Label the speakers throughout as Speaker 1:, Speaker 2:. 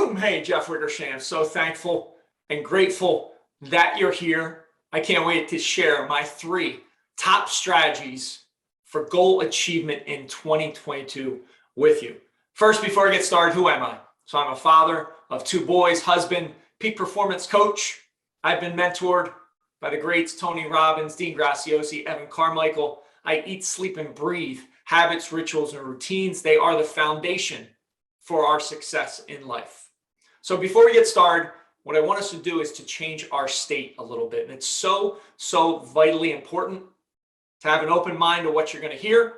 Speaker 1: Boom! Hey, Jeff Wickersham. So thankful and grateful that you're here. I can't wait to share my 3 top strategies for goal achievement in 2022 with you. First, before I get started, who am I? So I'm a father of 2 boys, husband, peak performance coach. I've been mentored by the greats Tony Robbins, Dean Graziosi, Evan Carmichael. I eat, sleep, and breathe habits, rituals, and routines. They are the foundation for our success in life. So before we get started, what I want us to do is to change our state a little bit. And it's so vitally important to have an open mind to what you're going to hear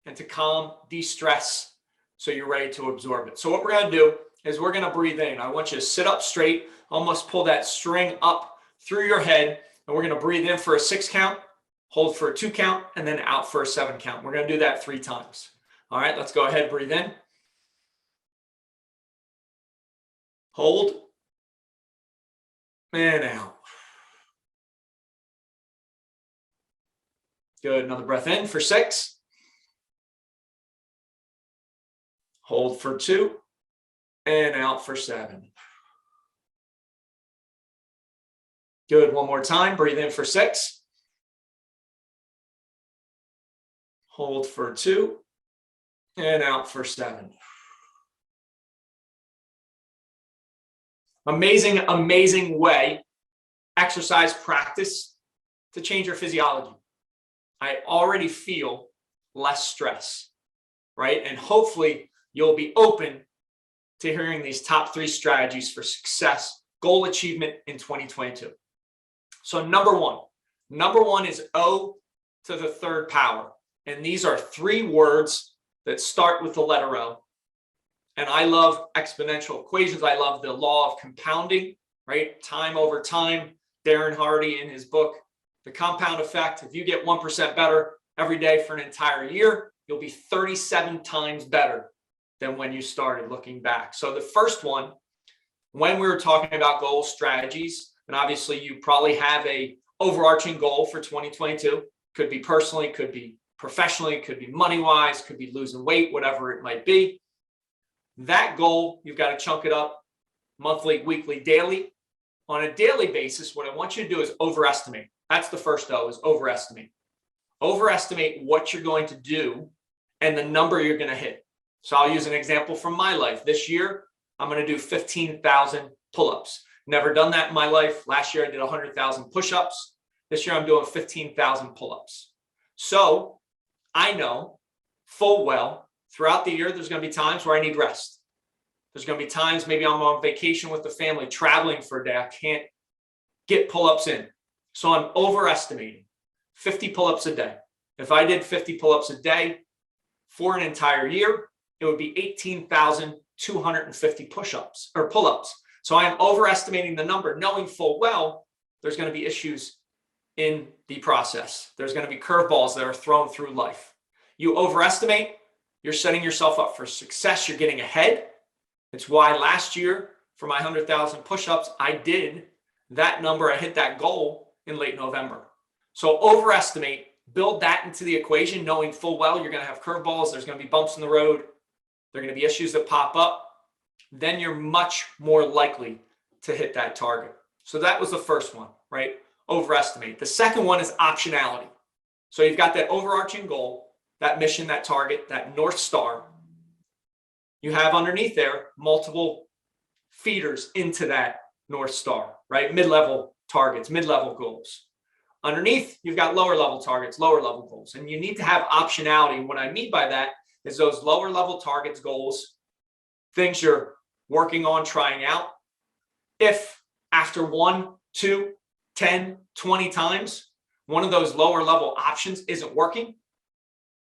Speaker 1: and to calm, de-stress, so you're ready to absorb it. So what we're going to do is we're going to breathe in. I want you to sit up straight, almost pull that string up through your head, and we're going to breathe in for a 6 count, hold for a 2 count, and then out for a 7 count. We're going to do that 3 times. All right, let's go ahead, breathe in. Hold, and out. Good, another breath in for 6. Hold for 2, and out for 7. Good, one more time, breathe in for 6. Hold for 2, and out for 7. Amazing way, exercise practice to change your physiology. I already feel less stress, right? And hopefully you'll be open to hearing these top 3 strategies for success, goal achievement in 2022. So number one is O to the 3rd power. And these are 3 words that start with the letter O. And I love exponential equations. I love the law of compounding, right? Time over time. Darren Hardy in his book, The Compound Effect. If you get 1% better every day for an entire year, you'll be 37 times better than when you started looking back. So the first one, when we were talking about goal strategies, and obviously you probably have a overarching goal for 2022. Could be personally, could be professionally, could be money-wise, could be losing weight, whatever it might be. That goal, you've got to chunk it up monthly, weekly, daily. On a daily basis, what I want you to do is overestimate. That's the first O, is overestimate. Overestimate what you're going to do and the number you're going to hit. So I'll use an example from my life. This year, I'm going to do 15,000 pull-ups. Never done that in my life. Last year, I did 100,000 push-ups. This year, I'm doing 15,000 pull-ups. So I know full well throughout the year, there's going to be times where I need rest. There's going to be times maybe I'm on vacation with the family, traveling for a day. I can't get pull-ups in. So I'm overestimating 50 pull-ups a day. If I did 50 pull-ups a day for an entire year, it would be 18,250 push-ups or pull-ups. So I'm overestimating the number, knowing full well there's going to be issues in the process. There's going to be curveballs that are thrown through life. You overestimate, you're setting yourself up for success. You're getting ahead. It's why last year for my 100,000 push-ups, I did that number. I hit that goal in late November. So overestimate, build that into the equation, knowing full well you're going to have curveballs. There's going to be bumps in the road. There are going to be issues that pop up. Then you're much more likely to hit that target. So that was the first one, right? Overestimate. The second one is optionality. So you've got that overarching goal, that mission, that target, that North Star. You have underneath there multiple feeders into that North Star, right? Mid-level targets, mid-level goals. Underneath, you've got lower level targets, lower level goals. And you need to have optionality. And what I mean by that is those lower level targets, goals, things you're working on, trying out. If after 1, 2, 10, 20 times, one of those lower level options isn't working,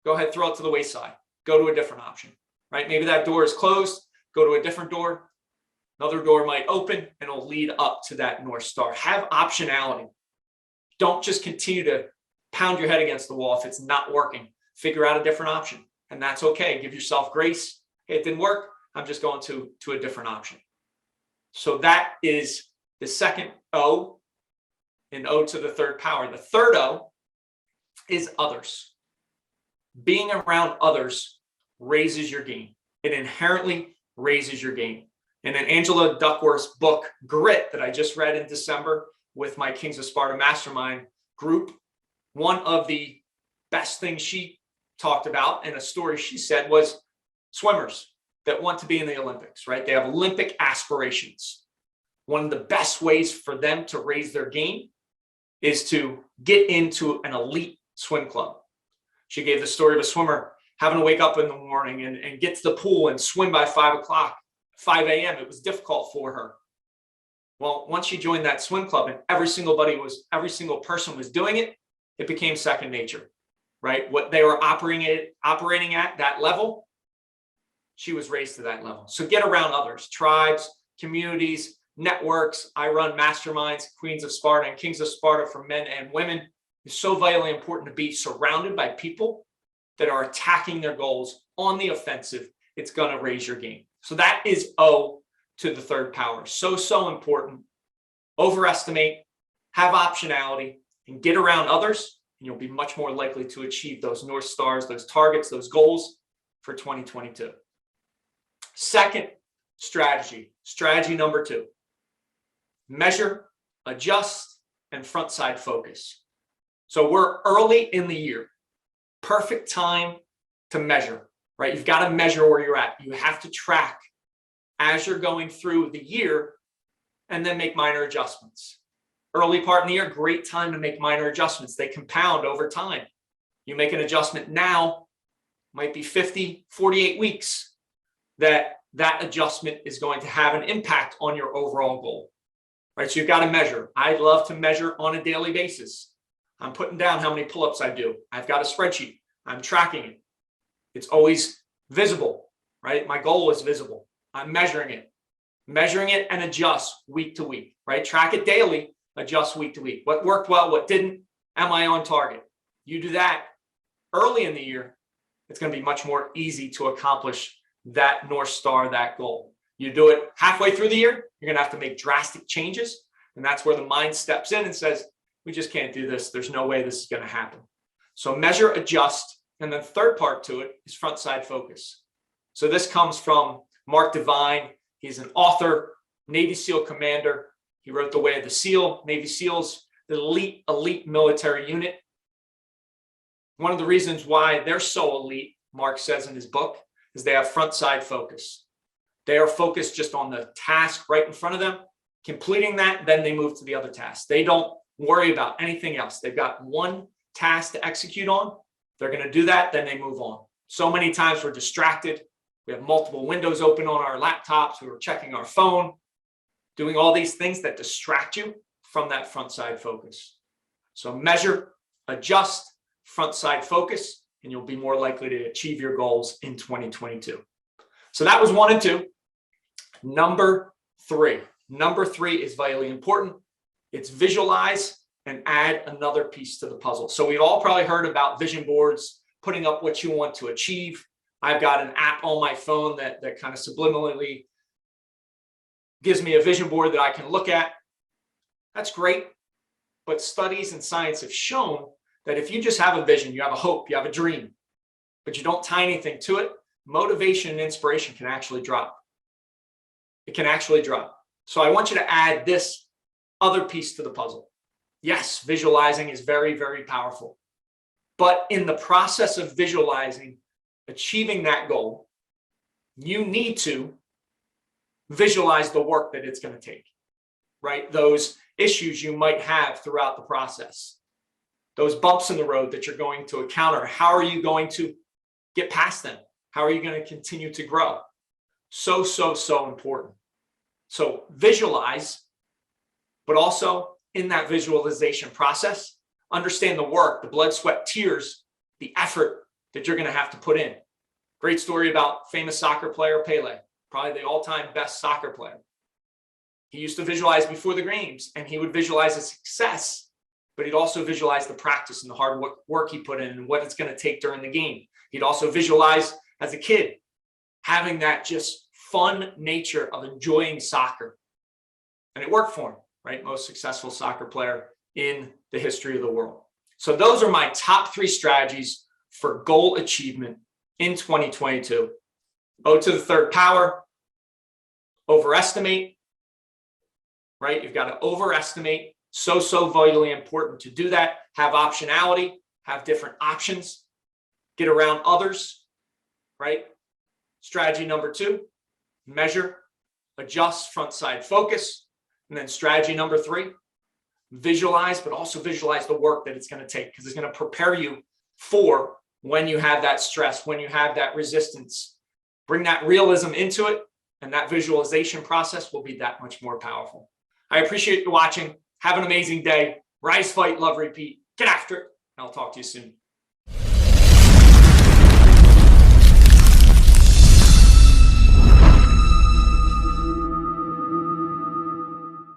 Speaker 1: go ahead, throw it to the wayside. Go to a different option, right? Maybe that door is closed. Go to a different door. Another door might open and it'll lead up to that North Star. Have optionality. Don't just continue to pound your head against the wall if it's not working. Figure out a different option, and that's okay. Give yourself grace. Hey, it didn't work. I'm just going to a different option. So that is the second O, in O to the 3rd power. The third O is others. Being around others raises your game. It inherently raises your game. And in Angela Duckworth's book, Grit, that I just read in December with my Kings of Sparta Mastermind group, one of the best things she talked about and a story she said was swimmers that want to be in the Olympics, right? They have Olympic aspirations. One of the best ways for them to raise their game is to get into an elite swim club. She gave the story of a swimmer having to wake up in the morning and get to the pool and swim by 5 a.m. It was difficult for her. Well, once she joined that swim club and every single person was doing it, it became second nature, right? What they were operating at that level, she was raised to that level. So get around others, tribes, communities, networks. I run masterminds, Queens of Sparta and Kings of Sparta for men and women. It's so vitally important to be surrounded by people that are attacking their goals on the offensive. It's going to raise your game. So that is O to the third power. So important. Overestimate, have optionality, and get around others, and you'll be much more likely to achieve those North Stars, those targets, those goals for 2022. Second strategy number 2, measure, adjust, and front side focus. So we're early in the year, perfect time to measure, right? You've got to measure where you're at. You have to track as you're going through the year and then make minor adjustments. Early part in the year, great time to make minor adjustments. They compound over time. You make an adjustment now, might be 50, 48 weeks that adjustment is going to have an impact on your overall goal, right? So you've got to measure. I love to measure on a daily basis. I'm putting down how many pull-ups I do. I've got a spreadsheet. I'm tracking it. It's always visible, right? My goal is visible. I'm measuring it and adjust week to week, right? Track it daily, adjust week to week. What worked well, what didn't? Am I on target? You do that early in the year, it's going to be much more easy to accomplish that North Star, that goal. You do it halfway through the year, you're going to have to make drastic changes. And that's where the mind steps in and says, we just can't do this. There's no way this is going to happen. So measure, adjust. And the third part to it is front side focus. So this comes from Mark Devine. He's an author, Navy SEAL commander. He wrote The Way of the SEAL. Navy SEALs, the elite military unit. One of the reasons why they're so elite, Mark says in his book, is they have front side focus. They are focused just on the task right in front of them, completing that, then they move to the other task. They don't worry about anything else. They've got one task to execute on. They're going to do that, then they move on. So many times we're distracted. We have multiple windows open on our laptops. We were checking our phone, doing all these things that distract you from that front side focus. So measure, adjust, front side focus, and you'll be more likely to achieve your goals in 2022. So that was 1 and 2. Number 3 is vitally important. It's visualize and add another piece to the puzzle. So we've all probably heard about vision boards, putting up what you want to achieve. I've got an app on my phone that kind of subliminally gives me a vision board that I can look at. That's great. But studies and science have shown that if you just have a vision, you have a hope, you have a dream, but you don't tie anything to it, motivation and inspiration can actually drop. It can actually drop. So I want you to add this other piece to the puzzle. Yes, visualizing is very, very powerful. But in the process of visualizing, achieving that goal, you need to visualize the work that it's going to take, right? Those issues you might have throughout the process, those bumps in the road that you're going to encounter. How are you going to get past them? How are you going to continue to grow? So important. So visualize, but also in that visualization process, understand the work, the blood, sweat, tears, the effort that you're going to have to put in. Great story about famous soccer player Pele, probably the all-time best soccer player. He used to visualize before the games, and he would visualize his success, but he'd also visualize the practice and the hard work he put in and what it's going to take during the game. He'd also visualize as a kid having that just fun nature of enjoying soccer. And it worked for him, right? Most successful soccer player in the history of the world. So those are my top 3 strategies for goal achievement in 2022. O to the third power, overestimate, right? You've got to overestimate. So vitally important to do that. Have optionality, have different options, get around others, right? Strategy number 2, measure, adjust, front side focus. And then strategy number 3, visualize, but also visualize the work that it's going to take, because it's going to prepare you for when you have that stress, when you have that resistance. Bring that realism into it, and that visualization process will be that much more powerful. I appreciate you watching. Have an amazing day. Rise, fight, love, repeat. Get after it. And I'll talk to you soon.